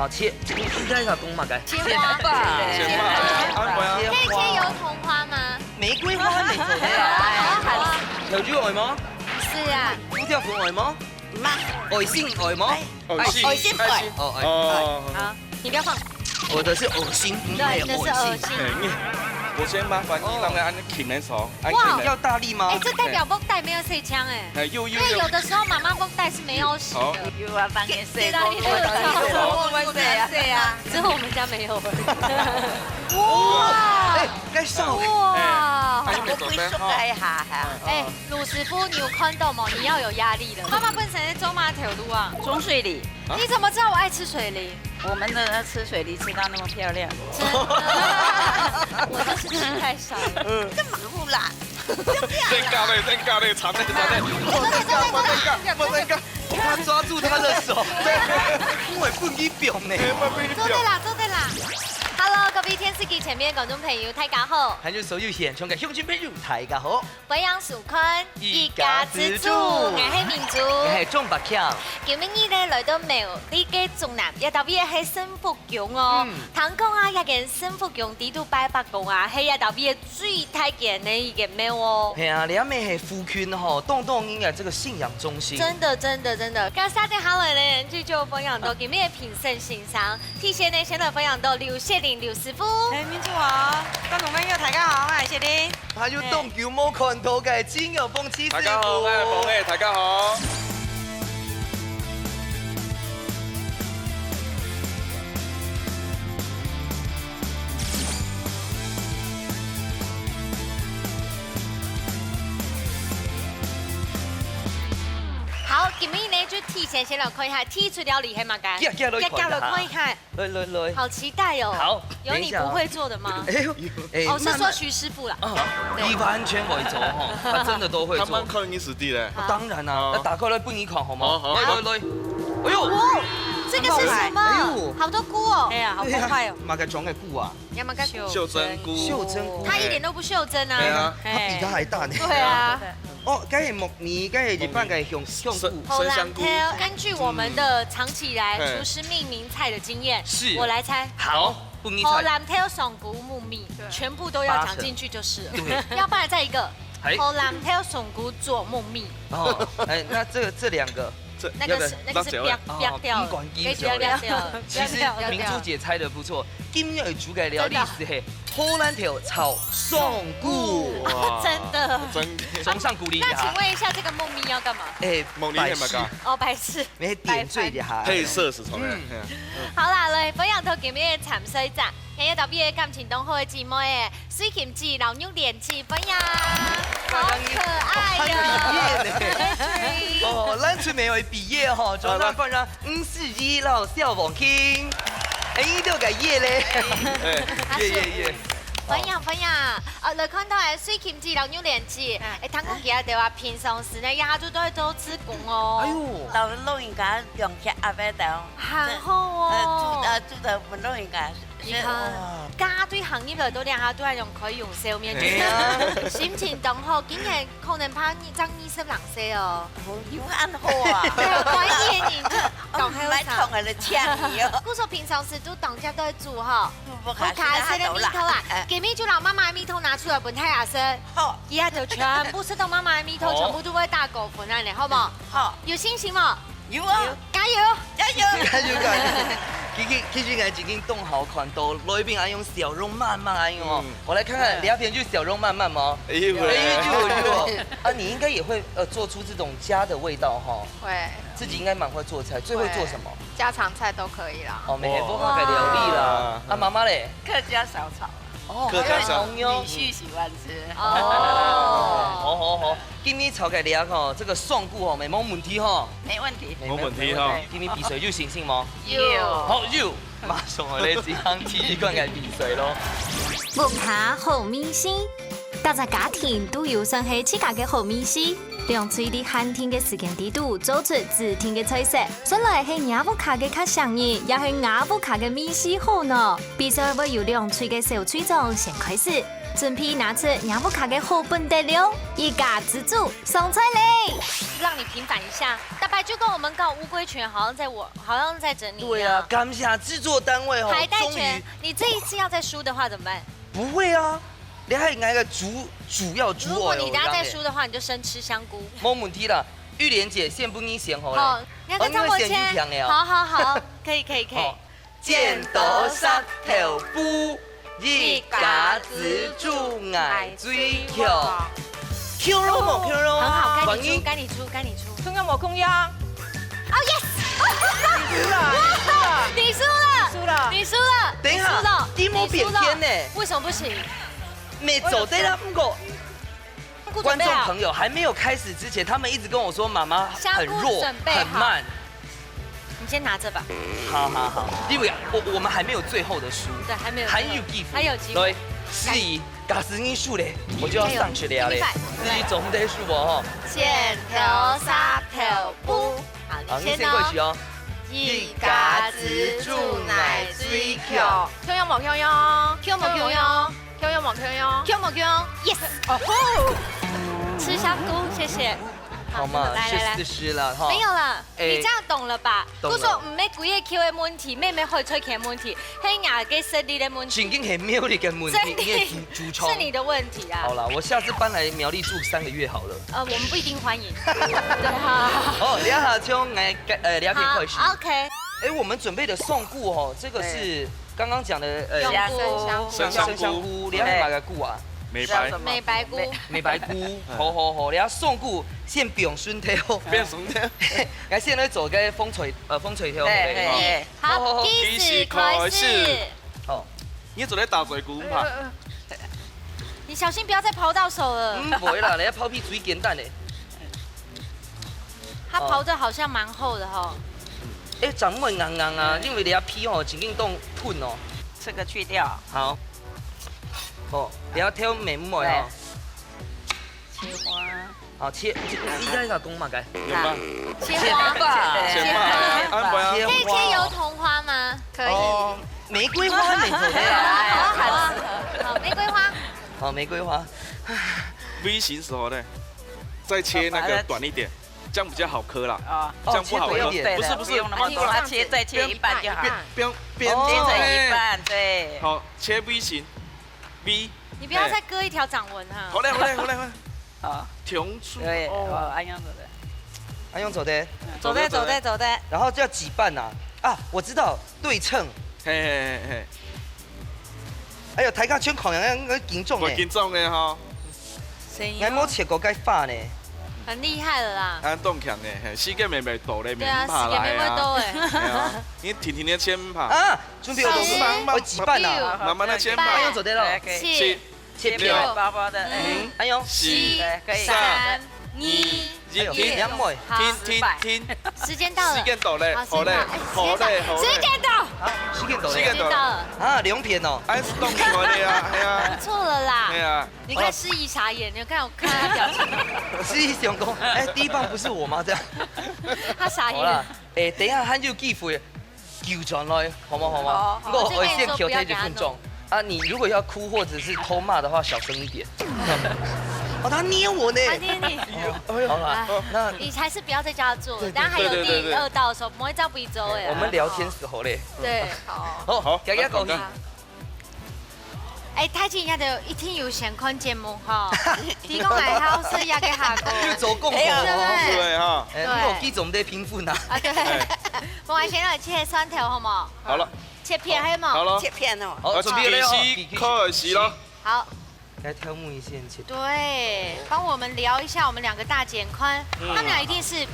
好切，应该要公嘛该。鲜花吧，鲜花，可以切油桐花吗？玫瑰花未做嘅啊。油豬外麼？是啊，烏條款外麼？唔係，愛心外麼？愛心粉。哦，好，你不要放。我的是惡心，不对，是那是惡心。恶心。我先麻煩你幫我按鉗來手，按哇鉗來。要大力嗎哎，？这代表绷带没有射枪哎。因为有的时候妈妈绷带是没有洗的。有啊，帮你洗到你的对啊，之后我们家没有了。哇！哎，該上嘅。哇！我會縮解一下嚇。哎，魯師傅，你有看到嗎？你要有壓力的。媽媽本身在走馬條路啊。中水梨，你怎麼知道我愛吃水梨？我們的吃水梨吃到那麼漂亮，真的，我就是吃太少了。幹嘛不啦？真假的，真假的，慘的，慘的。不能幹，他抓住他的手，因為不一表呢。做對啦，做對啦。Hello，各位電視機前面嘅觀眾朋友，大家好。還有所有現場嘅鄉親朋友，大家好。培養樹坤，一家之主我係民族。我係鍾白橋。今日呢來到廟，呢個中南也特別係新福宮哦。聽講啊，一間新福宮地都拜拜宮啊，係也特別最大間嘅一間廟哦。係啊，你阿妹係福圈吼，動動應該這個信仰中心。真的，真的，真的。咁沙啲考慮呢，就做分享到今日嘅評審欣賞，提前呢先來分享到劉謝玲劉師傅。民主好，觀眾朋友大家好，我係謝玲。還有東橋冇看到嘅金有鳳妻師傅。大家好，我係鳳爺，大家好。好，今日呢就提前先來看一下剔出料理係嘛嘅，夾落看一看，來，好期待哦。好有你不會做的嗎？哎哦，是說徐師傅啦。以完全為主哈，他真的都會做。他們看你實地咧。當然啦，那打開來幫你看好嗎？好來，哎呦，哦，這個是什哎麼呦？好多菇哦。哎呀，好澎湃哦。馬個裝嘅菇啊，有冇個？袖珍菇。袖珍菇。它一點都不袖珍對啊。啊。它比它還大呢。對啊。哦，梗係木耳，梗係日本嘅香菇。生香菇。根據我們的長期以來廚師命名菜的經驗，是我來猜。好，幫你猜。荷蘭 tail 松菇木蜜，全部都要講進去就是了。對。要不然再一個。哎荷蘭 tail 松菇做木蜜。哦，哎，那這兩個。那個是不要掉了，可以不要掉了。其實明珠姐猜得不錯，今日煮嘅料理是係荷蘭條炒松菇，真的，真。送上鼓勵那一下。請問一下，這個木蜜要幹嘛？誒，木耳係咪㗎？哦，白事。你點綴一下。配色是從咩？好啦，來分享到今日嘅鹹水集，今日特別嘅感情當好嘅姊妹嘅水김치老牛連起分享，好可愛喲。哦，咱出面會畢業吼，就咱放上541老小黃傾，哎，都個耶咧，耶。分享，來看到係水김치老牛連起，誒，聽講其實就話平常時呢，亞洲都係做子宮哦。哎呦，老老人家用吃阿伯豆，很好哦。煮得不老人家。你看，家對行業來到兩下都係用可以用笑面嘅，心情當好，竟然可能怕爭20人歲哦。有安好啊！關鍵你講唔係同人哋搶你哦。姑嫂平常時都當家都係煮哈，不卡式的米頭啊，給米就攞媽媽的米頭拿出來本太亞生，好，以後就全部吃到媽媽的米頭，全部都會大狗粉啊，你好冇？好，有信心冇？有啊，加油！加油！加油！其實我已經凍好看到，裏邊還用小肉慢慢來用哦。我來看看兩邊就小肉慢慢嗎？哎呦，啊，你應該也會做出這種家的味道哈。會，自己應該蠻會做菜，最會做什麼？家常菜都可以啦。哦，美波花嘅料理啦。啊，媽媽嘞？客家小炒，哦，客家小女婿喜歡吃。哦，好，今日炒嘅料吼，這個送菇吼，沒問題吼。沒問題。冇問題哈。今日比水就行嗎？有。好，有。馬上我哋即刻第一關嘅比水咯。木下好米線，大家家庭都有算係自家嘅好米線。兩嘴的寒天嘅時間地度，做出自天嘅菜色。本來係亞布卡嘅較上熱，也係亞布卡嘅米線好呢。比賽會由兩嘴嘅小嘴種先開始。准备拿出娘不卡的好本得了，一家之主上菜嘞！让你平反一下，大白就跟我们告乌龟拳，好像在整你一样。对啊，感谢制作单位哦，海带终拳于，你这一次要再输的话怎么办？不会啊，你还挨个主要主如果你等下再输的话，你就生吃香菇。冇问题啦，玉莲姐先不你先好好了。，你要跟张博谦。好，可以。剪刀石头布，一家之主爱追求。Q 肉冇 Q 肉很好，啊，该你出。空央冇空央，哦 yes！你输了。等一下，一模变天呢？为什么不行？没走对了，不过。观众朋友，友还没有开始之前，他们一直跟我说妈妈很弱、很慢。你先拿着吧。好，因为我们还没有最后的输，对，还没有，还有机会，还有机会。是以假使你输嘞，我就要上学了嘞。自己总得输我哦。剪头沙头布，好，你先过去哦。一家之主来追求。Q 冇 Q 央，Q 冇 Q 央，Q 冇 Q 央 ，Yes！ 哦，吃香菇，谢谢。好嘛，来，是了哈。没有了，你这样懂了吧？懂了。我说唔係幾個 Q 的問題，妹會吹嘅問題，係牙嘅實力的問題。已經係苗栗嘅問題，因為主創。是你的問題啊。好了，我下次搬來苗栗住3個月好了。我們不一定歡迎。對哈。哦，兩下將兩片開始。OK。哎，我們準備的宋菇哦，這個是剛剛講的生香菇，你要買個菇啊？美白菇，美白菇，好，你要宋菇先變筍條，變筍條，我先來做個風吹條，好，計時開始。好，你做咧打嘴菇嘛？你小心不要再刨到手了。不會啦，你要刨皮最簡單的。它刨的好像蠻厚的哈。哎，長唔硬啊，因為你要皮哦，請運動吞哦。這個去掉。好。哦，你要挑美木哦。切花。好，應該個公嘛該。有嗎？切花吧。可以切油桐花嗎？可以。玫瑰花沒走的。好，玫瑰花。好，玫瑰花。V 型时候呢，再切那个短一点，这样比较好磕啦。啊，这样不好磕。不是，用那么多，它再切一半就好。边切成一半，对。好，切 V 型。V， 你不要再割一條掌紋哈。好嘞。好，停出。對，哦，安陽走的。走的。然後就要幾瓣啊？啊，我知道，對稱。嘿。哎呦，睇下圈狂人應該緊重誒。緊重嘅哈。我冇切過該發呢。很厲害了啦。安動強呢，膝蓋妹妹抖咧，對啊，膝蓋妹妹抖誒。你停的切拍。啊，準備我幾瓣啊？慢慢的切拍。哎呦，走得了。切片薄薄的。哎呦，7、3、2、1，停。時間到了。時間到咧，好嘞。時間到。時間到了。啊，2片哦。還是動出來的呀，係啊。錯了啦。對啊。你看詩怡傻眼，你看他表情。詩怡想講，哎，第一棒不是我嗎？這樣。他傻眼。好啦，誒，等一下喊有機會叫上來，好嗎？我先調這幾分鐘。啊，你如果要哭或者是偷罵的話，小聲一點。哦，他捏我呢。他捏你。好了，那你還是不要再叫他做了。當然還有第2道的時候，不會照不一周哎。我們聊天時候嘞。對，好，大家講。哎，睇見人哋一天要成款節目哈，提供嚟考試也嘅下個。要走共同哦。對哈。我記總得貧富呐。啊對。我哋先嚟切蒜頭好冇？好了。切片還有冇？好了。切片哦。好，準備開始咯。好。來挑木一線切。對，幫我們聊一下我們兩個大剪寬，他們倆一定是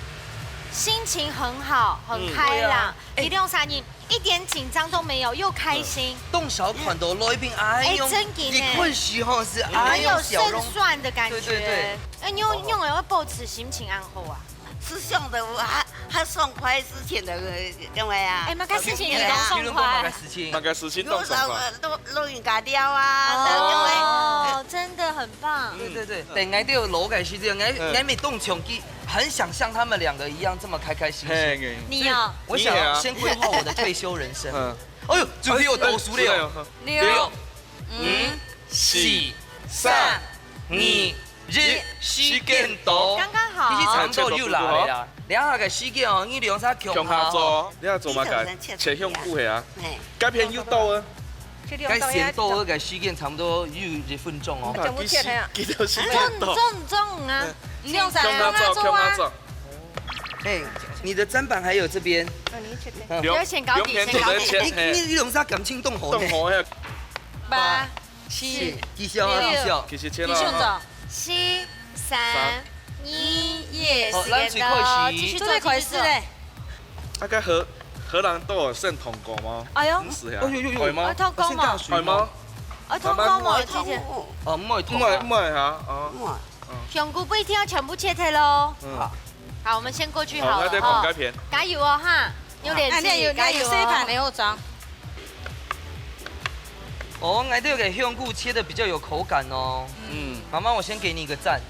心情很好，很開朗，一定用聲音，一點緊張都沒有，又開心。動小款都來賓，哎呦，你困時候是很有勝算的感覺。對。哎，你用個保持心情安好啊。師兄的我還爽快事情的，因為啊。哎，乜嘅事情你都爽快？乜嘅事情都爽快。錄完假掉啊，哦，真的很棒。對。等下都有攞嘅時間，我未動場機，很想像他們兩個一樣這麼開開心心。你啊？我想先規劃我的退休人生。哎呦，準備我倒數了。6、5、4、3、2、1，时间到。刚刚好。其实差不多又来了啦。两下个时间哦，你量啥强下做，你要做嘛个？切向骨的啊。改片又到啊。该先到那个时间差不多有1分钟哦。记得时间到。中啊！你用啥？哎，你的砧板还有这边。要先搞底，先搞底。你用啥感情动火呢？8、7、继续啊，继续切了。 7、3、2、1，好，咱最开始继续做快事嘞。大概荷兰都有剩通过吗？哎呦，是呀，会吗？通过嘛？会吗？通过嘛，姐姐。哦，唔会通。唔会哈，哦。香菇不一定要全部切开喽。好，我们先过去好了哈。加油哦哈！有点气，加油哦。没有装。哦，俺这个香菇切的比较有口感哦。妈妈，我先给你一个赞。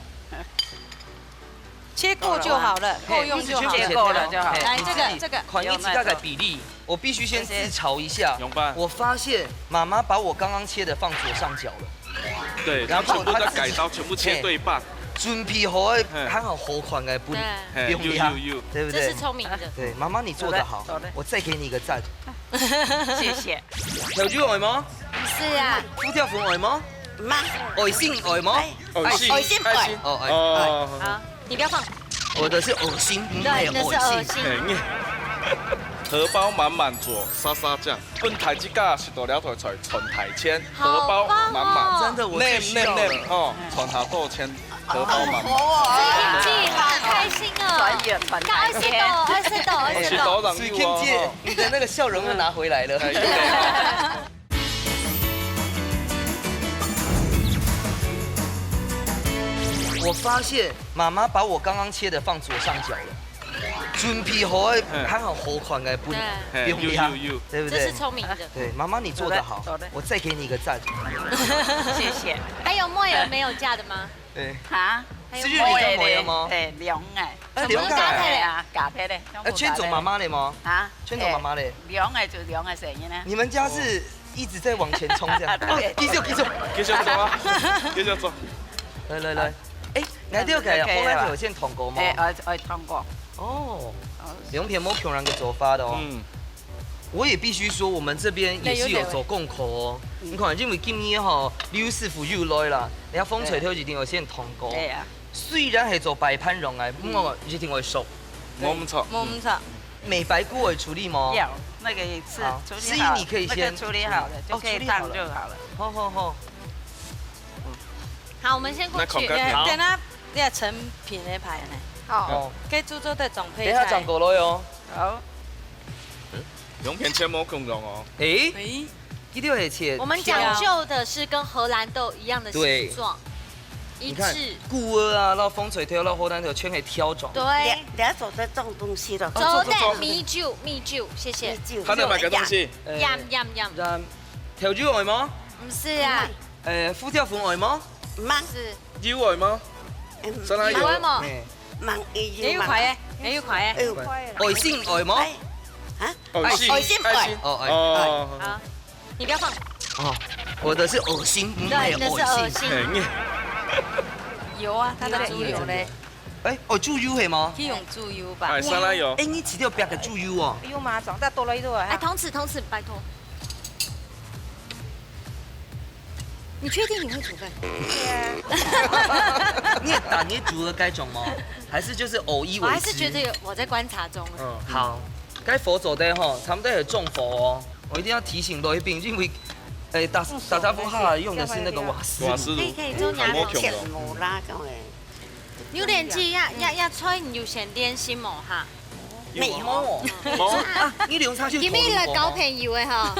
切过就好了，够用就好，切够了就好。来，这个，款一大概比例，我必须先自嘲一下。勇吧。我发现妈妈把我刚刚切的放左上角了。对，然后全部的改刀全部切对半。准备好的，看好好款的不用压，对不对？这是聪明的。对，妈妈你做得好，我再给你一个赞。谢谢。调酒爱吗？是啊。副跳粉爱吗？妈，爱心爱吗？爱心爱。哦，好，你不要放。我的是恶心，对，你的是恶心。荷包满满做沙沙酱，本台这家是到了台菜纯台签，荷包满满，真的我最需要了哦，纯下豆签，荷包满满。水kimchi好开心哦！20度，水kimchi，你的那个笑容又拿回来了。我发现妈妈把我刚刚切的放左上角了，准备好的看好好款的不用压，对不对？这是聪明的。对，妈妈你做得好，我再给你一个赞。谢谢。还有莫尔没有嫁的吗？对。哈？是日你莫尔吗？哎，凉哎。凉的啊，假的嘞。圈总妈妈的吗？啊？圈总妈妈的。凉的就凉的声音呢。你们家是一直在往前冲这样？继续走啊！继续走。来。哎，俺都要改后来有先通过吗？哎，通过。哦，两片冇穷人嘅做法的哦。我也必须说，我们这边也是有走共口哦。你看，因为今年吼刘师傅又来啦，人家风吹头一定有先通过。对啊。虽然系做白盘蓉嘅，不过一定会熟。冇唔错。美白菇会处理吗？要，那个是处理好。所以你可以先处理好了，就可以烫就好了。好。好，我们先过去。等下，你要成品的牌呢。好。给煮做的总配菜。等下讲过了哟。好。两片切冇空容哦。一定会切。我们讲究的是跟荷兰豆一样的形状，一致。菇啊，然后风吹条，然后荷兰豆全可以挑种。对。两手在种东西了。走的米酒，谢谢。他在买个东西。Yum。调酒爱吗？不是啊。副跳粉爱吗？妈是。有爱吗？再来有。忙也有快的，也有快的。爱心爱吗？爱心爱。好，你不要放。哦，我的是恶心，对，那是恶心。油啊，它的猪油嘞。猪油系吗？可以用猪油吧。哎，沙拉油。哎，你吃掉别个猪油哦。有吗？长大多了一度啊。哎，同此，拜托。你确定你会煮饭？你煮了该种吗？还是就是偶一为之？我还是觉得我在观察中。好。该佛走的哈，他们都有种佛哦。我一定要提醒罗一斌，因为打招呼哈用的是那个瓦斯炉。可以做娘肉。榴莲鸡要吹你就先點先冇哈。沒有。你用叉燒。今日嚟搞朋友嘅嗬。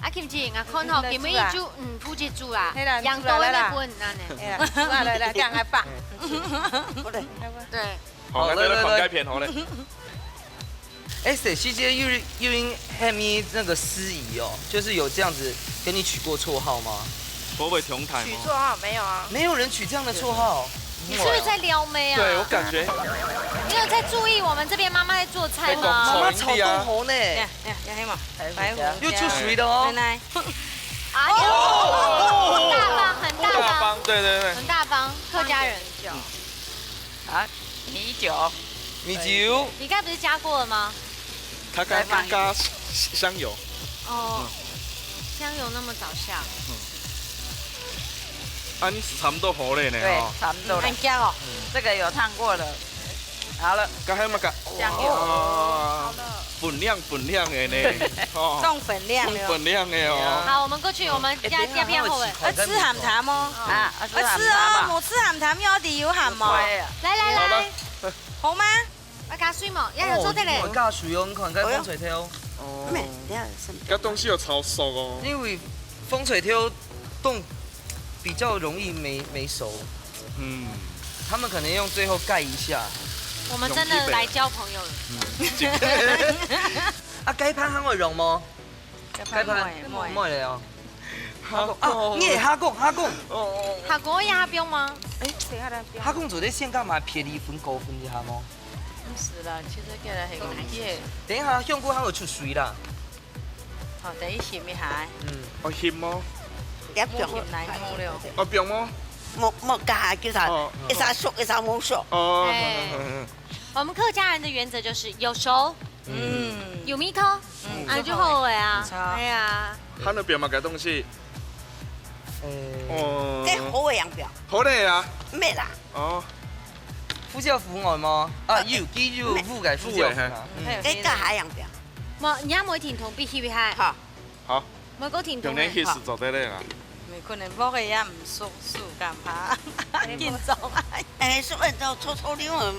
阿김치，我看吼，今日煮夫妻煮啦，養多一半安尼。來，這樣還棒。對。好，來來來，改片好嘞。西街又因 Hammy 那个司仪哦，就是有这样子跟你取过绰号吗？不会同台吗？取绰号没有啊？没有人取这样的绰号。你是不是在撩妹啊？对我感觉。你有在注意我们这边妈妈在做菜吗？妈妈炒冬红呢。呀，黑嘛，白胡又出水的哦。哎呦，很大对对对。很大方，客家人。啊，米酒，米酒。你刚才不是加过了吗？他刚加香油。哦，香油那么早下。啊，你是差不多好了呢。对，差不多了。很香哦。这个有烫过了。好了，刚还没加酱油。好了。分量的呢。重粉量的。重分量的哦。好，我们过去，我们要偏后尾。吃鹹淡哦。啊，吃哦，冇吃鹹淡，有啲有鹹嘛。来，好嗎？我加水嘛，要有做的嘞。我加水哦，你看该风吹条。哦。没，等下这东西又超熟哦。因为风吹条冻比较容易没熟。嗯。他们可能用最后盖一下。我们真的来交朋友了。啊，雞排肯會用麼？雞排唔會嚟啊！蝦公，你係蝦公。哦。蝦公也蝦標嗎？蝦公做啲先加埋撇2分高分一下麼？唔是啦，其實叫嚟係咁嘅。等一下，香菇肯會出水啦。好，等一煸一下。我煸麼？一煸嚟冇了。我煸麼？莫加叫啥？一啥熟一啥冇熟。哦。我们客家人的原则就是有熟，有米口，就好味啊。哎呀。他那邊嘛嘅東西。即好嘅樣表。好嘞啊。咩啦？哦。副教父外麼？啊，有雞肉副嘅副教。即加下樣表。冇，你啱每田同必須係。好。每個田同。用你去是做得嘞啊。可能摸嘅也唔熟干怕，見做誒，熟人就粗粗啲喎，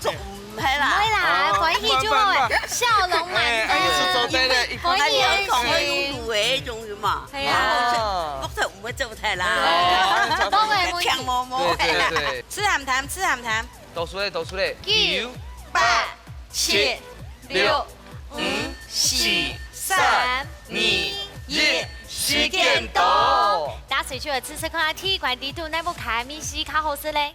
做唔係啦。唔會啦，歡喜就好誒，笑容滿面。是做得嘞，歡喜講開用卤種嘅嘛。係啊。不就唔會做太啦。都會冇強摸摸。對。吃鹹淡。倒出來。9、8、7、6、5、4、3、2、1。時間到，打水去了吃吃看體管地圖，那部卡米西卡好吃嘞。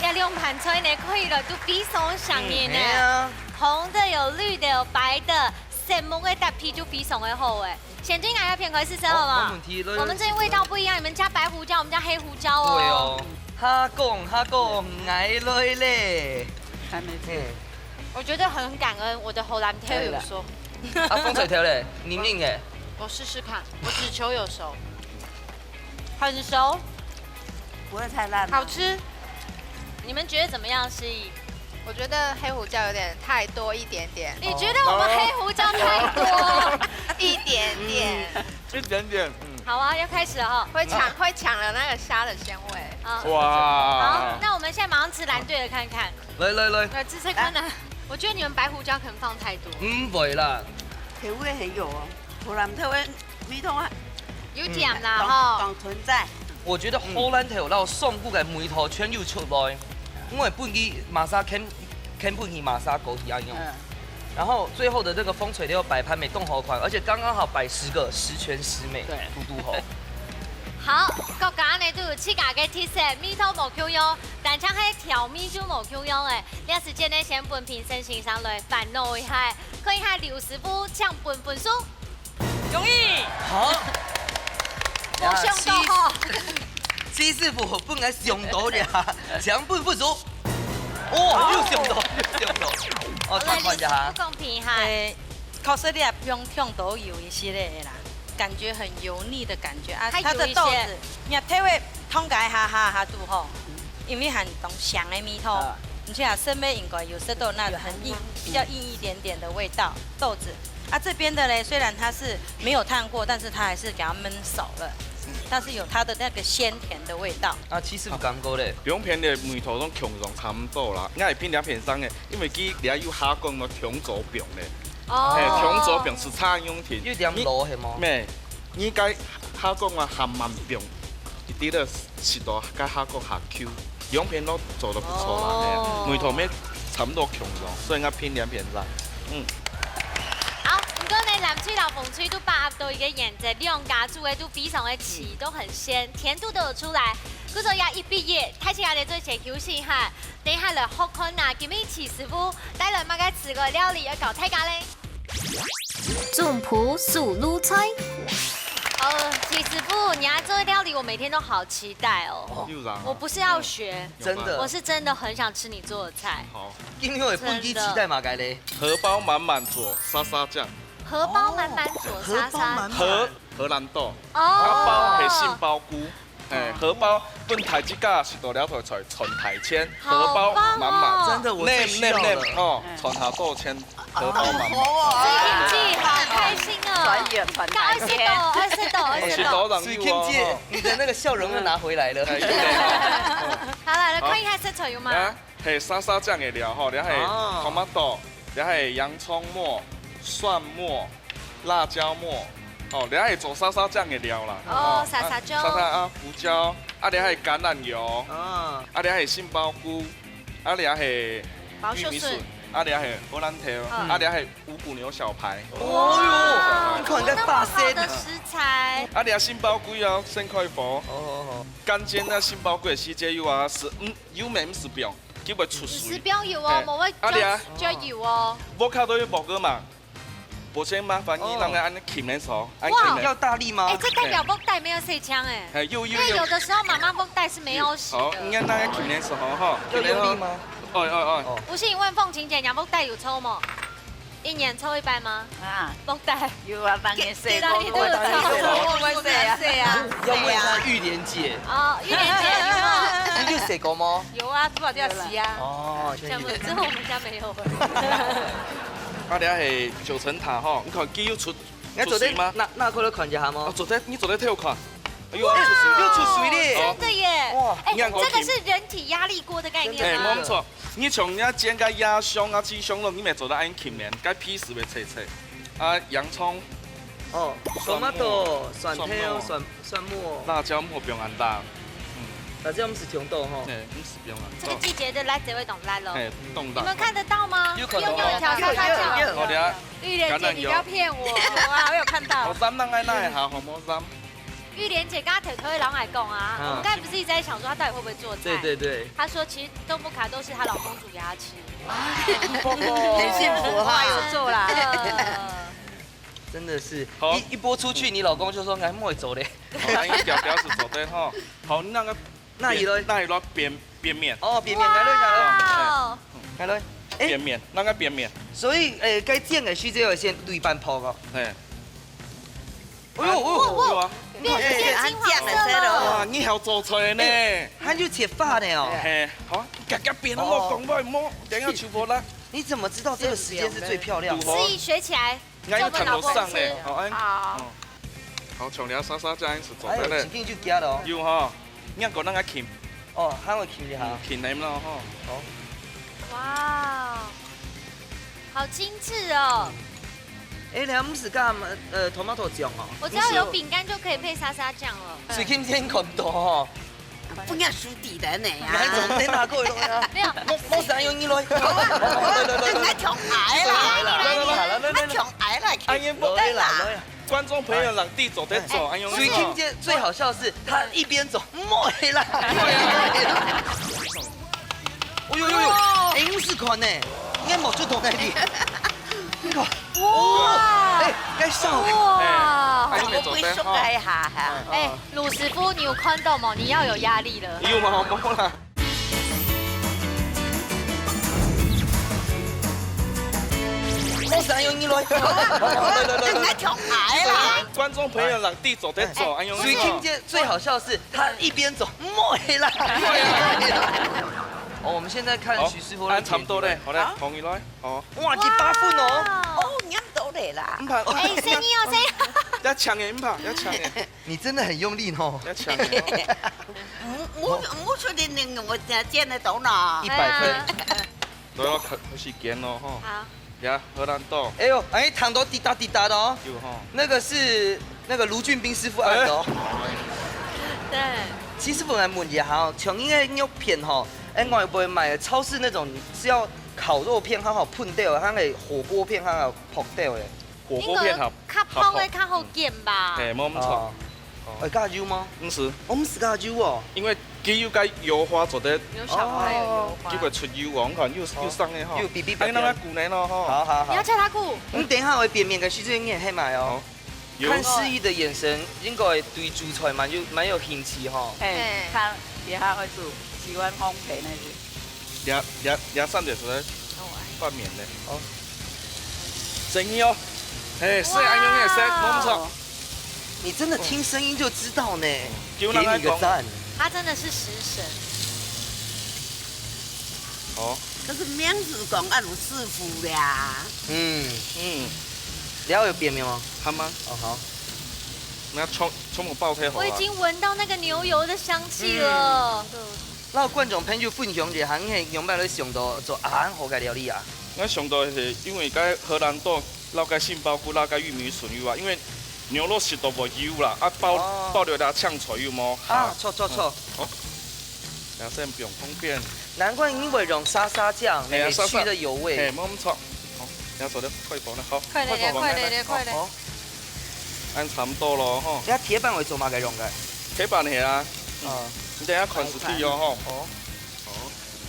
要用盤吹呢，可以了，都比手上面呢。紅的有綠的有白的，什麼的搭配就比手的好哎。賢君拿個片塊試試好嗎？我們這邊味道不一樣，你們加白胡椒，我們加黑胡椒哦。對哦。蝦公，愛來咧。還沒聽。我覺得很感恩，我的喉嚨條有熟。啊，風水條嘞，黏黏嘅。我試試看，我只求有熟，很熟，不會太爛。好吃。你們覺得怎麼樣，詩怡？我覺得黑胡椒有點太多一點點。你覺得我們黑胡椒太多？一點點。一點點。好啊，要開始了哈。會搶了那個蝦的鮮味。哇。好，那我們現在馬上吃藍隊的看看。來。來吃看呢。我覺得你們白胡椒可能放太多。唔會啦。調味很有哦，荷蘭特味米通啊。有點啦哈。當存在。我覺得荷蘭頭เรา送過嘅梅頭全要出來，因為本地馬莎肯本地馬莎枸杞用。然後最後的這個風吹料擺盤沒動好款，而且剛剛好擺10個，10全10美，嘟好。好，各家呢都有自家嘅特色，米頭無扣用，但係喺調米就無扣用誒。呢個時間呢，先本評審欣賞來煩惱一下，看一下劉師傅將本數。容易。好。我上到好。師傅本來上到呀，將本不足。哦，又上到。我看一下。不公平哈。確實你也用到有一些的啦。感覺很油膩的感覺啊，它的豆子，你睇會通解下肚吼，因為很懂香的米頭，你去啊身邊應該有食到那很硬，比較硬一點點的味道豆子啊。這邊的嘞，雖然它是沒有燙過，但是它還是給它燜熟了，但是有它的那個鮮甜的味道。啊，其實唔咁高咧，兩片的梅頭都強壯差唔多啦，我係偏兩片生嘅，因為佢哋有蝦講個強左邊咧。強左邊是差用甜，有點老係嗎？咩？你該蝦講啊鹹慢邊，一啲咧食到該蝦講下 Q， 兩片都做得不錯啦。梅頭咩差唔多強壯，所以我偏兩片啦。好，唔該你南吹到風吹都把握到一個原則，兩家煮嘅都非常的齊，都很鮮，甜度都有出來。嗰陣也一畢業，睇住我哋做隻休息下，等下來學看啊，今日齊師傅帶來乜嘅吃個料理要教大家咧。总谱素卤菜。齐师傅，你来做料理，我每天都好期待哦。我不是要学，真的，我是真的很想吃你做的菜。好，今天我也不一定期待马改嘞。荷包满满做沙沙酱，荷包满满做沙沙，荷兰豆，哦，包是杏鲍菇。荷包炖台鸡架是到了头才纯台签，荷包满满，真的我最需要了哦，纯下豆签，荷包满满。水kimchi好开心哦！团圆团20度，水 Kim 姐，你的那个笑容又拿回来了。好了，来看一下色彩有吗？系沙沙酱的料吼，然后系 tomato， 然后洋葱末、蒜末、辣椒末。哦，你係做沙沙醬嘅料啦。哦，沙沙醬。沙沙啊，胡椒，啊，你係橄欖油，啊，你係杏鮑菇，啊，你係玉米筍，啊，你係荷蘭頭，啊，你係五谷牛小排。哦哟，你看在大些的食材。啊，你係杏鮑菇啊，先開火。哦。乾煎那杏鮑菇嘅時節有啊，是油咩唔是標，叫佢出水。是標油哦，冇會加油哦。我卡都要爆個嘛。我先麻煩你讓他按鉗的時候，哇，要大力嗎？哎，這代表箔袋沒有洗槍哎。因為有的時候媽媽箔袋是沒有洗的。好，你按那個鉗的時候哈，要用力嗎？哦。不信問鳳琴姐，你箔袋有抽嗎？1年抽100嗎？啊，箔袋有啊，當然洗過。你都有抽，我會洗啊，洗啊。要問下玉蓮姐。哦，玉蓮姐，你有洗過嗎？有啊，珠寶就要洗啊。哦，講了之後我們家沒有。啊，你係九層塔吼，你看肌肉出水嗎？那可以看一下嗎？你昨天睇有看？哎呦，又出水咧！真的耶！哇，哎，這個是人體壓力鍋的概念嗎？冇錯，你從你煎個鴨胸啊、雞胸肉，你咪做得按鉗面，該皮是會脆脆。啊，洋葱。哦，tomato、蒜頭、蒜末、辣椒末不用按辣。辣椒唔是甜豆哈。對，唔是不用按。這個季節的辣椒會懂辣咯。哎，懂辣。你們看得到嗎？有看到。有一條沙沙醬。好的。玉蓮姐，你不要騙我，我有看到。我三人愛那一下，好冇三。玉蓮姐剛剛腿腿老奶公啊，我們剛才不是一直在想說她到底會不會做菜？對對對。她說其實豆腐卡都是她老公煮給她吃。很幸福哈，有做啦。真的是，一播出去，你老公就說俺莫走嘞。咱一條條是做的哈。好，那個。那一攞邊面。哦，邊面來來。邊面，那個邊面。所以該煎的時就要先對半泡個。哎。哎呦，變金黃色了。哇，你好做菜呢？還有切發的哦。嘿，好，夾邊我講不摸，等下出貨啦。你怎麼知道這個時間是最漂亮？示意學起來。要看到上嘞。好，好，從了沙沙醬是做的嘞。一定就加了哦。有哈。你講那個鉗，哦，喊我鉗一下，鉗你咯吼。好。哇，好精緻哦。哎，你唔是干tomato 醬哦？我只要有餅乾就可以配沙沙醬了。水 Kim 天看到哦。不要輸底人呢呀！你拿過來啊？沒有，我想用你來。來搶矮啦！來搶矮啦！哎呀，不來啦！觀眾朋友，讓地走得走，哎呦！水 Kim 姐最好笑是，他一邊走，莫啦。哦呦呦呦，英式款呢，應該冇出到那裡。哇！哎，該上哇！我會縮解一下哈。哎，魯師傅，你有看到嗎？你要有壓力了。有嗎？冇啦。我想用你來。來搶矮啦！觀眾朋友，讓地走得走，哎呦！水 Kim 姐最好笑是，他一邊走，莫啦。哦，我們現在看許師傅的。差不多嘞，好嘞，同意來，好。哇，8分哦！哦，你到嚟啦！唔怕，哎，聲音哦，聲音。要搶嘅，唔怕，要搶嘅。你真的很用力哦。要搶嘅。我說你我見得到呢。100分。都要開始煎咯，吼。好。呀，荷蘭豆。哎呦，哎，湯都滴答滴答的哦。有吼。那個是那個盧俊斌師傅按的哦。對。其實本來問一下哦，像應該肉片吼，哎，我也不會買的，超市那種是要烤肉片，它好噴掉的，它那火鍋片它好撲掉的。火鍋片好。較泡的較好煎吧。哎，冇咁錯。加油吗？唔是，我们是加油哦。因为鸡油加油花做得有小花有油花结。果出油哦，我看又上的哈。又比比哎，那么鼓呢咯哈。好好好你要。叫他顾。你等一下会变面嘅时阵，你会买哦。有看诗意的眼神，应该对煮菜蛮有兴趣哈。哎，他别他会煮，喜欢烘焙那些。也上点出来拌面的。哦。声音哦，哎，是安用的声，冇错。你真的听声音就知道呢，给叫人来讲你个赞。他真的是食神。哦。可是名字讲啊，有师傅呀。嗯，嗯，然后有变面吗？好吗？哦好。那冲我爆胎好我已经闻到那个牛油的香气了。那观众朋友分享一下，你用咩咧上到做阿兰河嘅料理啊？我想到是因为个荷兰豆捞个杏鲍菇、捞个玉米笋油啊，因为牛肉食都无油啦，啊爆了点呛菜油么？啊，错错错。两声不用方便。难怪你会用沙沙酱来去的油哎，味。冇咁错。好，然后做得快薄啦，好。快点，快点，快点！好，按差唔多咯，吼。你睇铁板会做嘛嘅用嘅？铁板係啊，啊，你等下看实地哦，吼。哦。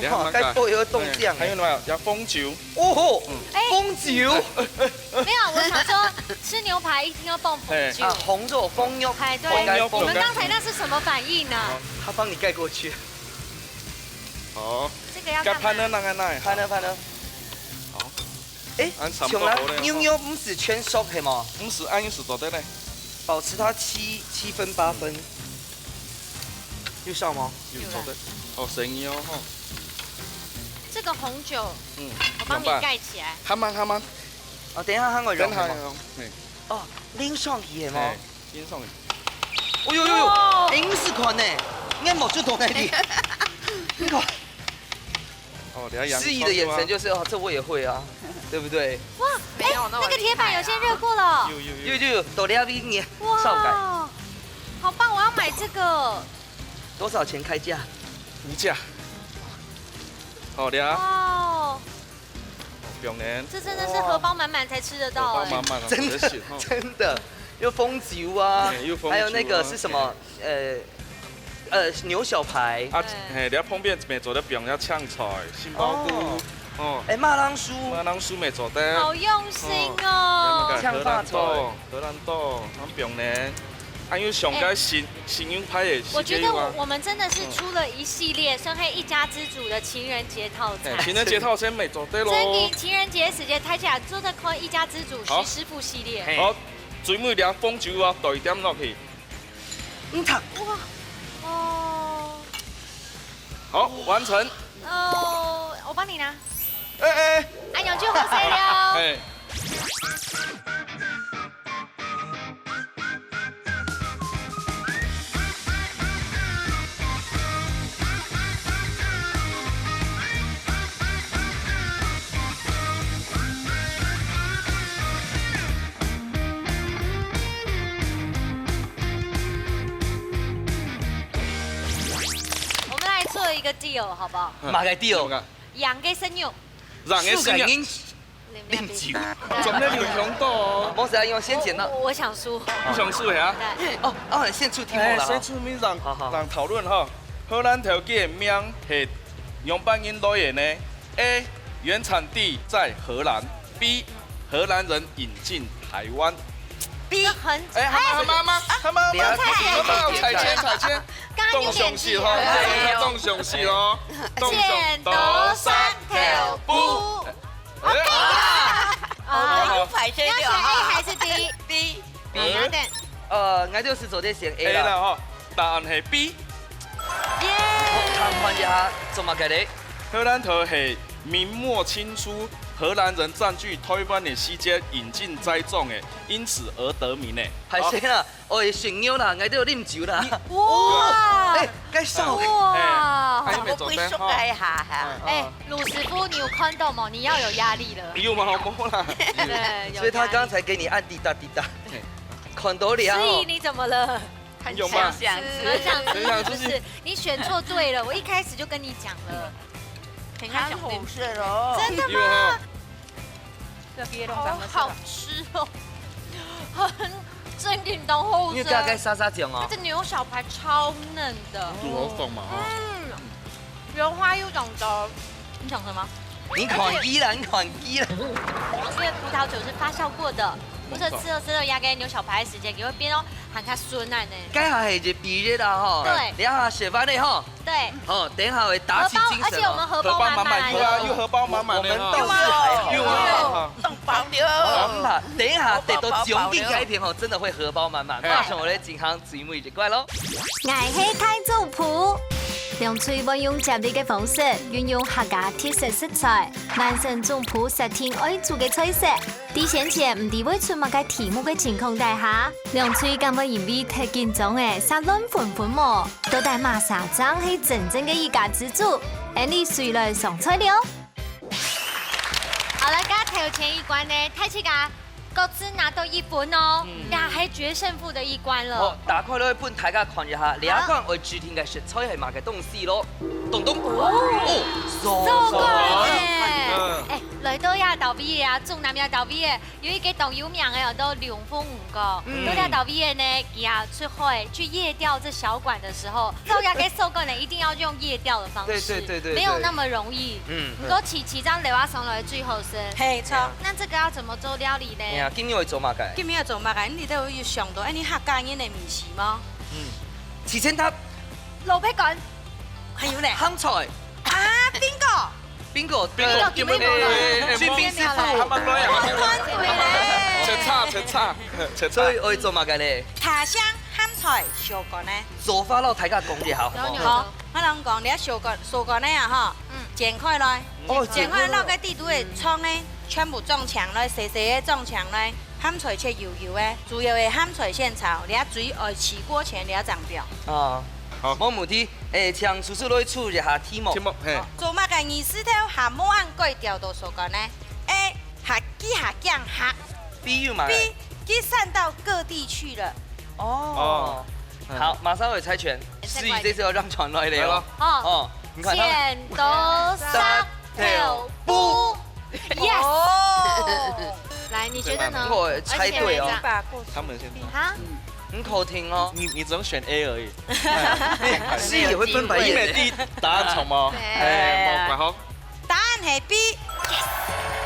哇，该不会有冻酱还有什么？有蜂酒。哦吼，哎蜂酒。没有，我想说吃牛排一定要蹦凤酒啊，。红肉蜂肉。哎，对，蜂你们刚才那是什么反应呢？他帮你盖过去。好。这个要干加潘呢嘛？那个奶。拍呢拍呢。好。哎，按差不穷啦多好嘞，妞妞唔是全熟系嘛？唔是按是做得嘞。保持它7分8分。有效吗？有做得。哦，生意哦，吼。这个红酒，嗯。我帮你盖起来。哈慢哈慢。啊，等一下喊我用等下嘛。用。哦，拎上去的吗？哎，拎上去。哦呦呦呦，英式款呢，应该冇就懂那里。你看，哦，等下洋。诗意的眼神就是哦，这我也会啊，对不对？哇，哎，那个铁板有先热过了。有，都了比你少改。哇，好棒！我要买这个。多少钱开价？无价。好的啊。哦，不用连。这真的是荷包满满才吃得到哎。慢慢真的真的，有蜂酒啊，还有那个是什么？牛小排。啊，嘿，你要碰面没做得不用要呛菜，杏鲍菇。哦。哎，马浪酥。马浪酥没做得。好用心哦。呛发菜。荷兰豆，咱不用连。还有上个新用派的。我觉得我们真的是出了一系列深黑一家之主的情人节套餐。情人节套餐没做得咯。真的情人节时间睇起来做得看一家之主徐师傅系列。好，最尾两蜂酒啊，倒一点落去。哇，哦。好，完成。哦，我帮你拿。哎，安永就喝水了。哎。一个 deal 好不好？马个 deal，养嘅生肉，让嘅生肉，啉酒，做咩流向多？冇事啊，因为先剪了。我想输。你想输呀？哦，先出题目了。先出名让讨论哈。荷兰调鸡的名是用半音来的呢 ？A 原产地在荷兰 ，B 荷兰人引进台湾。B 很他们彩签，动雄戏哈，动雄戏咯，剪刀石头布。OK。有排先要选 A 还是 D？ B。我就是昨天选 A 啦哈，答案是 B。耶！看看一下怎么个的。荷兰头是明末清初。荷兰人占据台湾的期间引进栽种的，因此而得名的。还是啦，我是选牛啦，我都有啉酒啦。哇！哎，该少哇！我不会说一下哈。哎，鲁师傅，你有看到吗？你要有压力了。有吗？好摸啦。对，所以他刚才给你按滴答滴答，看到了。所以你怎么了？很有吗？想吃，不是？你选错队了，我一开始就跟你讲了。看红色哦。真的吗？这别好好吃哦，真紧动后因为大概沙沙酱哦这。牛小排超嫩的，卤好爽嘛哈。原花又懂得。你讲什么？你看机了，你看机了。因为葡萄酒是发酵过的，或者吃了压根牛小排的时间，也会变到很较酸奶呢。该下系一比热啦吼，对等下血饭的吼，对，哦，等一下会打起精神哦。而且我们荷包满满对啊，又荷包满满的。我们倒是还好。有啊。动保留。等一下得到奖品改片吼，真的会荷包满满。马上我来健康最美一块咯。爱喜开族谱。用嘴运用接力嘅方式，运用客家特色食材，完成族谱10天爱做嘅菜色。伫先前唔知會出乜嘅題目嘅情況底下，用嘴咁會因為太緊張嘅殺亂混混麼，到底馬沙張係真正嘅一家之主，而你隨來上菜了。好了，剛頭前一關呢，太七家各自拿到1分哦，呀，係決勝負的一關好了。，打開落去本大家看一下，另一款我主題嘅食材係乜嘅東西咯？咚咚做過嘅，來到呀豆味嘅啊，中南呀豆味嘅，有一個當有名嘅都2分5個，到呀豆味嘅呢，佢啊出海去夜釣這小館的時候，做呀嘅手工呢，一定要用夜釣的方式，對，沒有那麼容易。如果起張劉阿松來最後生，嘿，錯。那這個要怎麼做料理呢？呀，今日會做乜嘅？今日做乜嘅？你都要上到，你客家人嘅面試嗎？刺青塔、老皮講，還有咧。香菜，啊，邊個？邊個？叫咩名啊？專邊師傅。啱啱攞人。團隊咧。切所以我會做乜嘅咧？塔香香菜燒乾咧。做法咯，大家講一下。好，我諗講你一燒乾咧啊哈，剪開來，剪開落個地圖嘅蔥咧，全部裝牆來，細細嘅裝牆來，鹹菜切油油嘅，主要嘅鹹菜先炒，你要水起鍋前你要漲標。啊，好冇問題。請叔叔落去處理下題目。嘿。做乜嘅意思？頭下冇按規條到燒乾咧，A 下機下降下 B 又嘛，B 機散到各地去了。哦。好，馬上會猜拳。司儀這次要讓傳來了。哦。你看他們。剪刀石頭布 ，yes。來，你覺得呢？我猜對哦。他們先。哈？很好聽哦。你只能選 A 而已。司儀也會分白因為眼。第一答案錯嗎？怪好。答案係 B。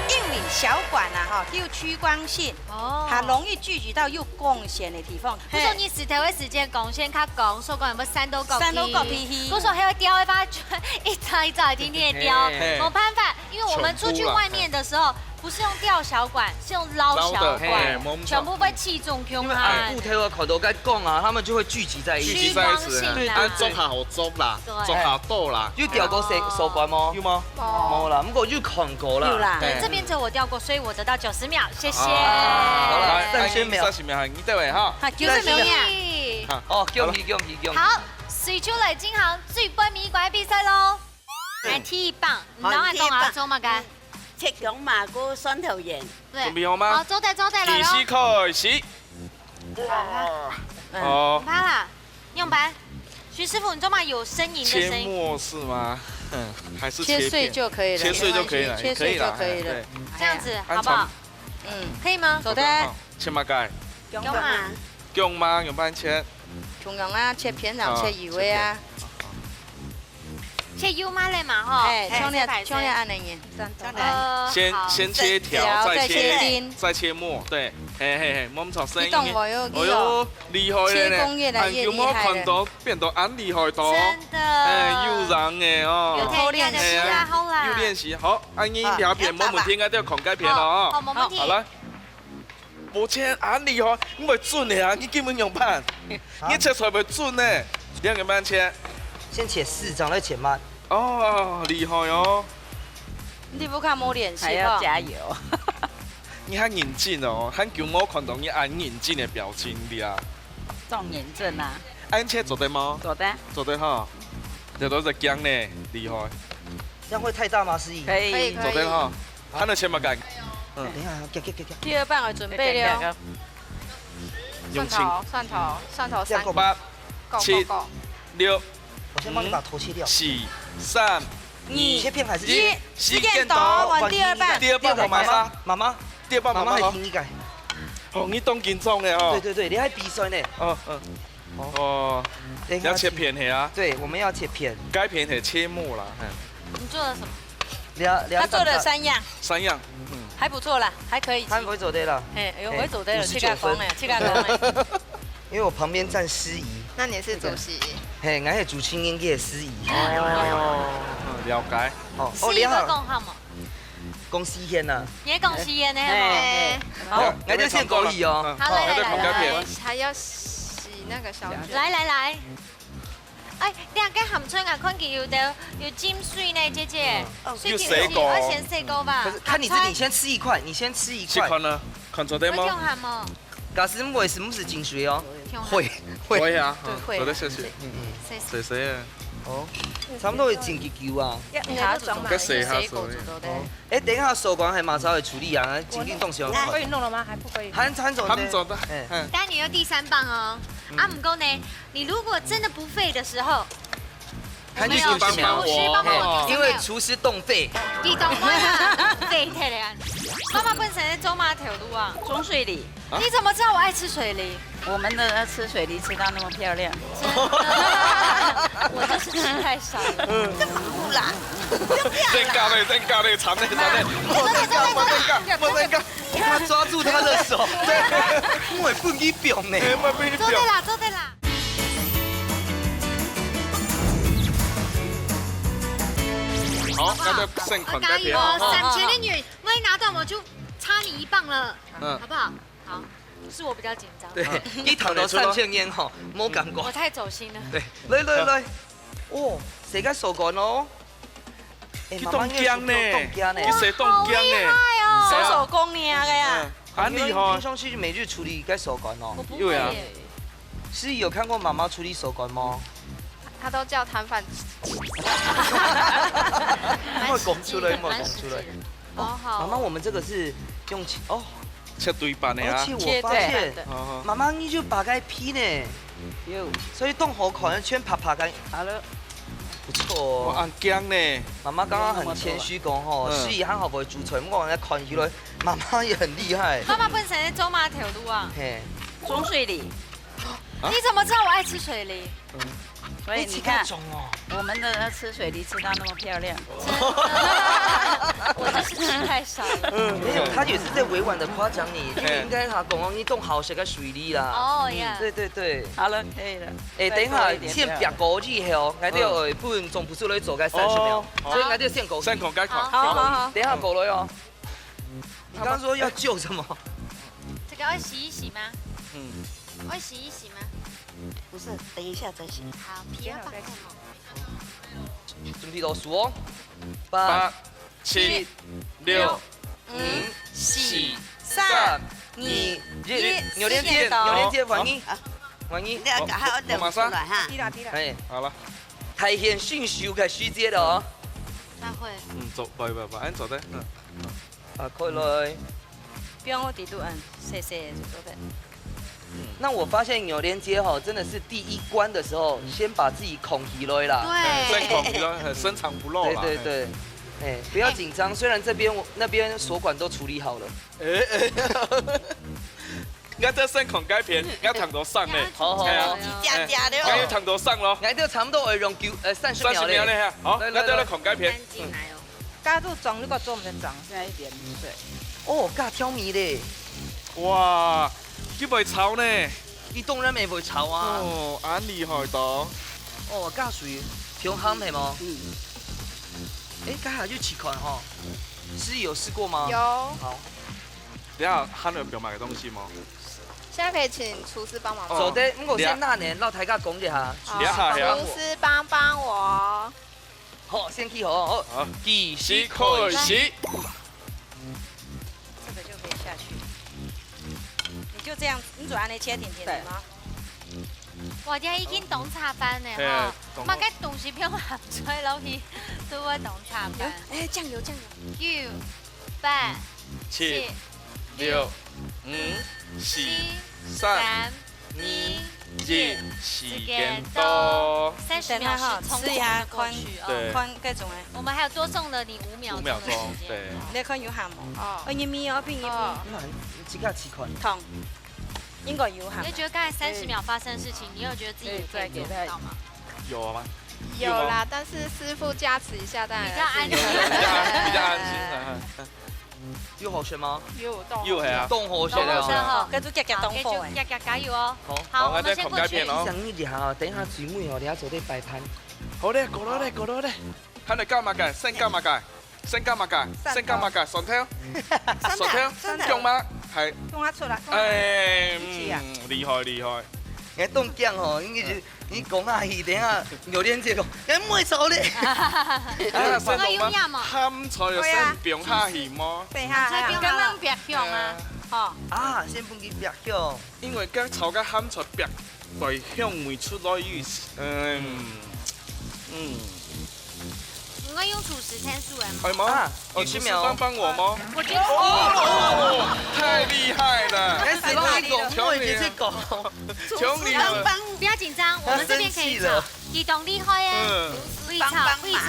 因為小館啊，哈，又趨光性，它容易聚集到又貢獻的地方。不說你石頭嘅時間貢獻較廣，所講有冇山都角皮。不說還會雕一把，一張一張天天雕，沒辦法，因為我們出去外面的時候，不是用釣小館，是用撈小館，全部被氣中凶啊！骨頭啊，口頭該講啊，他們就會聚集在一起。趨光性啦，做下好做啦，做下多啦。有釣過手館嗎？有嗎？冇啦，不過有看過啦。有啦。對，這邊只有我釣過，所以我得到90秒，謝謝。好啦，30秒。 30秒係你得位哈。好，90秒呀。哦，恭喜。好，隨出嚟進行最不米怪比賽咯。來踢一棒，唔當係當下做乜嘅？切薑麻菇蒜頭鹽。準備好嗎？好，做得來計時開始。哦。唔怕啦，用白。徐師傅，你做嘛有呻吟的聲音？切末是嗎？還是切碎就可以了。切碎就可以了，切碎就可以了。這樣子好不好？可以嗎？做得。切乜雞？薑麻用番切。薑啊，切片然後切油的啊。切油麻嘞嘛哈，ช่วงนี้按呢嘢，先切條，再切丁，再切末，對，嘿，冇咁錯聲音。哎呦，厲害咧！按叫我看到變到按厲害多，真的，又讓嘅哦，有練習啦，好啦，有練習，好，按呢條片冇問題，應該都要狂改片咯，好，冇問題。好啦，冇切按厲害，唔係準嘅啊，你根本用判，你切出來唔準呢，兩個慢切。先切4張，再切慢。哦，厲害哦！你不看冇練習還要加油。你很認真哦，很叫我看到你按認真的表情的啊。重認真啊！按切做得嗎？做得。做得哈，這都是薑呢，厲害。這樣會太大嗎？司儀？可以。做得哈，看到切乜雞？等一下，夾。第二棒我準備了。用輕。蒜頭這樣夠8、7、6、我先幫你把頭切掉。 4、3、2，切片還是切？時間到，換第二棒。第二棒我馬上。媽媽，第二棒媽媽係聽一個。哦，你懂紧张的哦。对对对，你还鼻酸呢。哦，要切片的啊。对，我们要切片。该片的切末啦。你做了什么？他做了3样。3样，还不错啦，还可以。他会做对了。哎，有会做对了，7加工哎，7加工哎。因为我旁边站司仪。那你是主席？嘿，我是主青演嘅司仪。了解。司仪会讲好吗？公司烟呐。你讲司仪呢？好，我就先讲你哦。好，来，还要洗那个小卷。来。哎，你啊，跟含春啊，看见有尖水呢，姐姐。有水果。我先洗过吧。可是看你自己先吃一块，你先吃一块。看呢？看做对吗？会用含吗？假使为什么是金水哦？会啊，会。做得谢谢。谢啊。哦，差不多会整几球啊。下装嘛，洗下手指头的。哎，等一下手管还马上会处理啊，紧紧动手。可以弄了吗？还不可以。韩总的。但你有第3棒哦。啊，不过呢，你如果真的不废的时候，他就厨师帮我，因为厨师动肺。你懂吗？废太了。妈妈本身是走马条路啊，中水梨。你怎么知道我爱吃水梨？我们的吃水梨吃到那么漂亮。我就是吃太少了。这马虎啦，真假的，长的。不能干，他抓住他的手，我会不一表呢。做对啦。好，那就剩款改片哦，3000的女，万一拿到我就差你1棒了，好不好？好，是我比较紧张。对，一躺到3000烟吼，冇感觉。我太走心了。对，来，哦，谁该手管哦？去冻姜呢？你谁冻姜呢？手工捏的呀。很厉害。平常去每日处理该手管哦。我不会耶。是有看过妈妈处理手管吗？他都叫摊贩。会拱出来。哦好。妈妈，我们这个是用切对半的啊。而且我发现，妈妈你就把该劈呢，所以冻好烤完全啪干。好了，不错哦。我按姜呢。妈妈刚刚很谦虚讲吼，司仪还好不会煮菜，我在看起来，妈妈也很厉害。妈妈本身是走马条路啊。嘿。中水梨。你怎么知道我爱吃水梨？所以你看，我们的吃水梨吃到那么漂亮。我就是吃太少了。没有，他也是在委婉的夸奖你，应该他讲你冻好些个水梨啦。哦呀。对。好了，可以了。哎，等一下，先别过去后，我哋下本总不是来做个30秒，所以我哋先过。先讲解款。好。等一下过来哦。你刚刚说要救什么？这个要洗一洗吗？会洗一洗吗？不是，等一下再洗。好，皮要放在准备倒数哦，8、7、6、5、4、 3、2、1，扭连接，还你。你要还要等出来哈。滴了。哎，好了。太显迅速嘅虚接了哦。那会。走，不，按走的。啊，可以来。不用我底度按，谢谢就做的。那我发现扭连接哈，真的是第1关的时候，先把自己孔起来啦。对。先孔起来，很深藏不露啦。对。哎，不要紧张，虽然那边锁管都处理好了。我这先孔改片，我躺到上呢。好。加的哦。我躺到上咯。我这差不多会用30秒嘞。好，我这来孔改片。加入装那个做我们的装，现在1点对。哦，加挑米嘞。哇，佢袂炒呢？你当然袂炒啊。哦，安厉害的。哦，加水调烘係嗎？哎，刚才就起款哈。是有试过吗？有。好。等下烘有表买的东西吗？现在可以请厨师帮忙。走的，我先那年老大家讲一下。厨师帮我。好，先去好。继续开始。这个就可以下去。你就这样，你做安尼切甜甜的吗？我哋已經懂茶班咧嗬，乜嘅東西俾我合吹落去，都會懂茶班。哎，醬油。9、8、7、6、5、4、3、2、日时间到。 30秒是匆匆的过去对宽各种诶，我们还有多送了你5秒5钟秒钟的时，间。对。你看有咸无？哦一咪哦，片一哦片，这个几款？痛，应该有咸你。觉得刚才30秒发生的事情，你有觉得自己也可以做得到吗？有吗？有啦，但是师傅加持一下，当然比较安有全。比较安心。有好选吗？有动。有系啊。动好选动好选了。好跟住夹夹东坡诶，加油哦！好，好，我们先过去。想一下哦，等一下水妹哦，你要做啲摆盘。好嘞，過來咧，過來咧。睇你加馬界，先加馬界，先加馬界，先加馬界，順條，順條，用嗎？係。用下出來。誒，厲害厲害。你冻酱哦，你讲阿姨，等下榴莲姐讲，你唔会走咧。我个优雅嘛。鹹菜就先不用下鹽麼？等下，所以不要用白香啊。哦。啊，先不给白香。因為剛炒個鹹菜白對香味出來意思。我用主食天數哎。係嗎？你去秒幫我嗎？我覺得。哦，太厲害了！哎，谁帮你讲？我姐姐讲。求你了。不要緊張，我們這邊可以炒。移動厲害耶！會炒，會炒。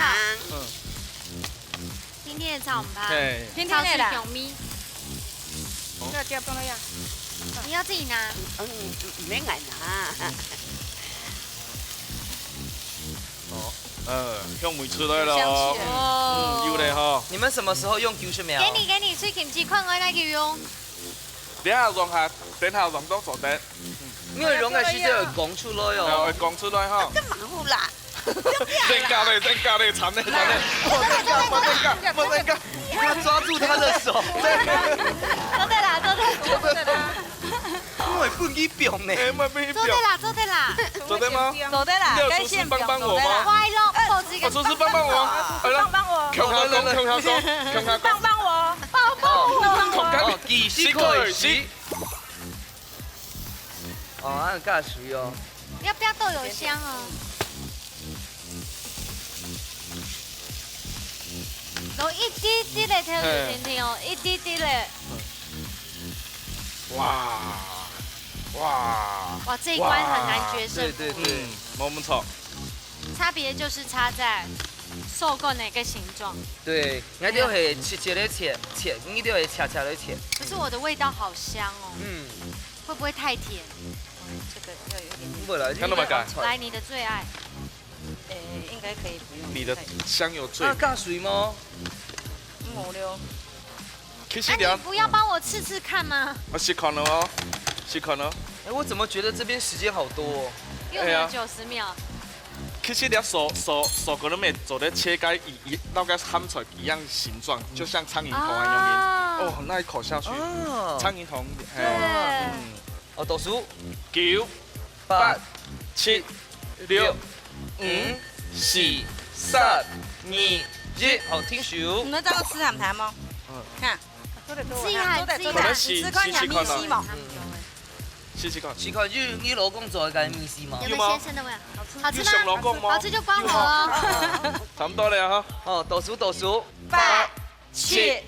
今天的炒唔怕。對。天天的啦。小咪。这个不能要。你要自己拿。没挨拿。香味出來了。有嘞哈。你們什麼時候用90秒？給你，水kimchi看我來叫用。等下讓下，等下讓到坐底。因為溶嘅時就會講出來哦。會講出來哈。真忙活啦。真假的，真假的，慘的，慘的。我真假。他抓住他的手。做對啦。因為不給表呢。做對啦。做對嗎？做對啦。你有廚師幫我嗎？快樂，我廚師幫我。幫我。強下講。幫我。同幾時開始？哦，那尬水哦。要不要豆油香哦？攞一啲啲嚟聽聽聽哦，一啲啲嚟。哇，這一關很難決勝。對，冇咁錯。差別就是差在受過哪個形狀。對，我哋係切的切，你哋係恰的切。可是我的味道好香哦。會不會太甜？這個要有點。不來，看到沒？來，你的最愛。應該可以不用。你的香油最。那尬水嗎？冇了。其實你不要幫我試試看嗎？我試看了哦，試看了。哎，我怎麼覺得這邊時間好多哦？用了90秒。其實你手嗰啲咩做的切開那個鹹菜一樣形狀，就像蒼蠅頭一樣。哦，那一口下去，蒼蠅頭。對。哦，倒數9、8、7、6、5、4、3、2、1，好，聽數。你們知道吃鹹淡嗎？看。自己喊，吃看下米西嘛。試看。試看，你老公做嘅米絲嘛？有沒有先生的味？好吃嗎？老公嗎？好吃就關我哦。差唔多了哈。哦，倒數。8、7、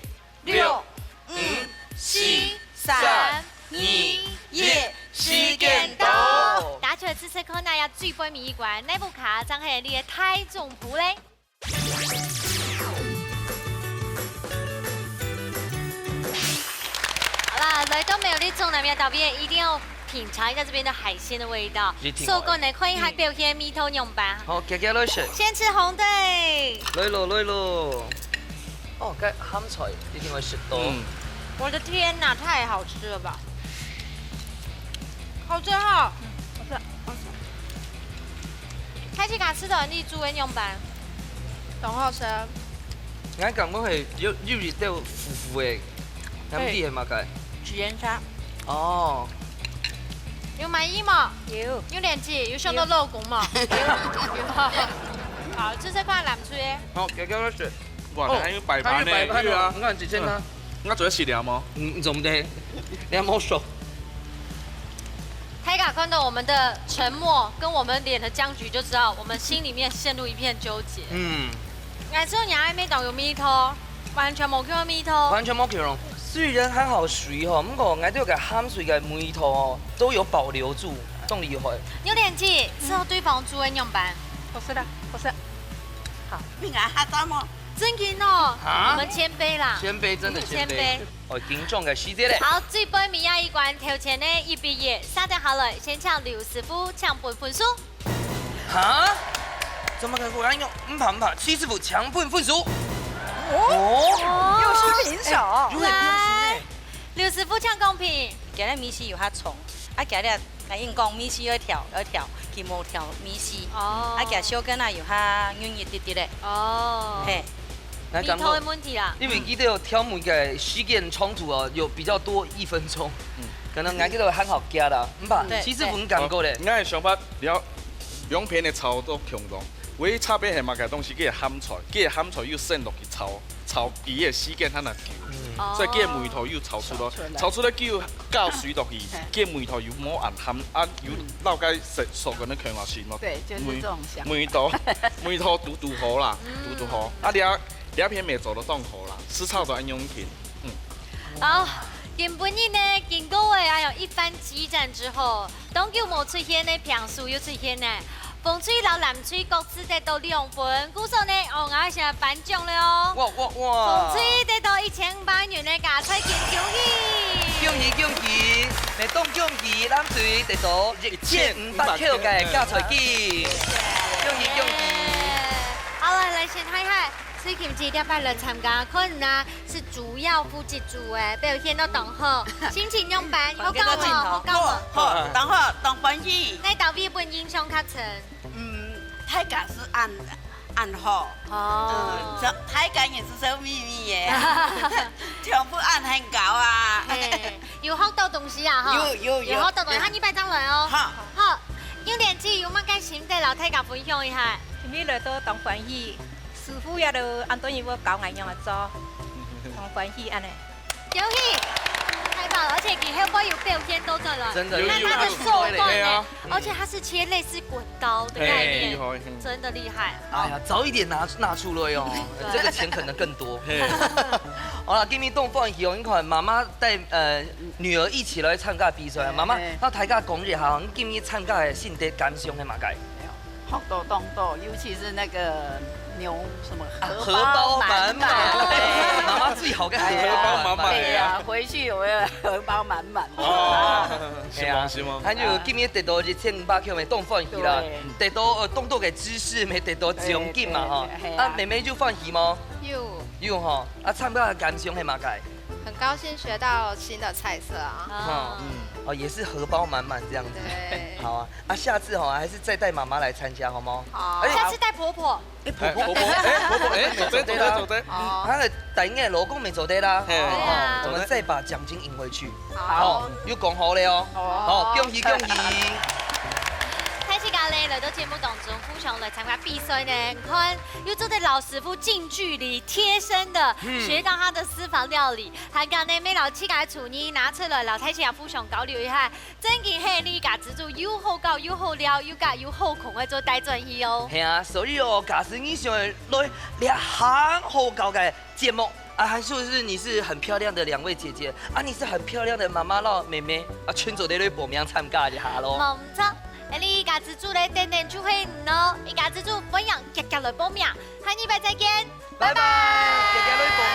6、5、4、3、2、1，時間到。打出嚟試試看那呀最杯米罐，呢部卡真係你嘅太重譜咧。好啦，來到沒有你中南面島邊，一定要品嘗一下這邊的海鮮的味道。所以你可以喺表現米頭用吧。好，夾來食。先吃紅隊。來咯。哦，cái鹹菜一定會食到。我的天哪，太好吃了吧！好吃哈。開始卡吃到你煮嘅用吧。董後生。我感覺係有啲都腐腐嘅，咁啲係乜嘅？紙鹽沙。哦。有滿意嗎？有。有點記，有上到肉骨嗎？有。好，吃這塊南吹。好，夾來食。哇，還有擺盤呢？對啊，你看幾正啊？我做得細條嗎？怎麼的？你冇熟。泰卡看到我們的沉默跟我們臉的僵局，就知道我們心裡面陷入一片糾結。我知道你喺咩度用米湯，完全冇叫米湯。完全冇叫咯。雖然還好水吼，不過我都有個鹹水嘅米湯哦，都有保留住。动厉害。牛点记伺候对方主人用班，我是的，我是。你看他怎么？真紧哦，我们谦卑啦，谦卑真的谦卑谦卑。哦，敬重嘅时节咧。好，最杯米亚一关头前呢一毕业，杀得好了，先抢刘师傅抢本分数。哈？怎么可能用唔怕七师傅抢分分数？哦，又是平手。来，刘师傅抢公平。今日米线有较重，啊今日来因讲米线要调，佢无调米线，啊今小根啊有较软一啲啲咧。哦。嘿。那米头的问题啦。因为记得挑每个时间冲突哦，有比较多1分钟，可能俺记得很好加啦，唔怕，七师傅唔敢过咧。俺的想法了，两片的炒都强壮，唯一差别系嘛个东西，佢系咸菜，佢系咸菜又渗落去炒伊的时间很难久，所以佢的梅头又炒出了，炒出了叫加水落去，佢的梅头又冇按咸，又老解熟个那强化线咯。对，就是这种想法。梅头嘟好啦，嘟好，两片梅做都当好啦，吃炒都按用片。好，今本日呢，经过还有一番激战之后，东九冇出现呢，平数又出现呢，风吹老南吹各自得到2分，鼓手呢，我爱上颁奖了哦。哇！风吹得到1500元的加菜金，恭喜！恭喜！来当恭喜，咱队得到1500克嘅加菜金，恭喜！好了，来先看看。水琴这礼拜来参加，可能啊是主要负责组诶，表现都当好，心情用班，好搞无？好搞无？好，当好，当欢喜。那到尾本印象较深。太感是按好。哦。太感也是收秘密耶，全部按很高啊。有好多东西啊哈。有好多东西，喊200张来哦。好。有点记，有乜嘅心得老太家分享一下。今日来到当欢喜。师傅也都按照我教俺样来做，很欢喜安尼。恭喜，太棒了！而且给黑波有表现都在了，真的，看他的手段呢，而且他是切类似滚刀的概念，真的厉害。哎呀，早一点拿出来哦，这个钱可能更多。好了，今天动放喜哦，你看妈妈带女儿一起来参加比赛，妈妈那大家讲一下，你今天参加的心得感想系嘛解？好多动作，尤其是那个。牛什么荷包满满，妈妈最好嘅荷包满满。对呀，回去我要荷包满满。哦，是吗？还有今日得到1500克的动放喜啦，得到动作嘅知识，咪得到奖金嘛哈。啊，妹妹就放喜吗？有哈，啊，参加的感想系嘛解？很高兴学到新的菜色啊。哦，也是荷包满满这样子。对。好啊，啊，下次哈还是再带妈妈来参加好吗？好。下次带婆婆。婆婆，走的。她的等嘅老公没走的啦。我们再把奖金赢回去。好，又讲好了哦。好，恭喜！开始咖喱来到节目当中，富雄来参加比赛呢，你看又坐在老师傅近距离贴身的学到他的私房料理，还讲呢，每老七个厨艺拿出来，老太师也富雄交流一下，真嘅係你家自助又好搞又好料又好控嘅做大专业哦。系啊，所以哦，假使你想来2行好搞嘅节目。啊，还是你是很漂亮的2位姐姐啊，你是很漂亮的妈妈咯，妹妹啊，全组在报名参加一下咯。冇错，你家自助咧等就会咯，你家自助不一样，夹来报名，下礼拜再见，拜拜。夹来报。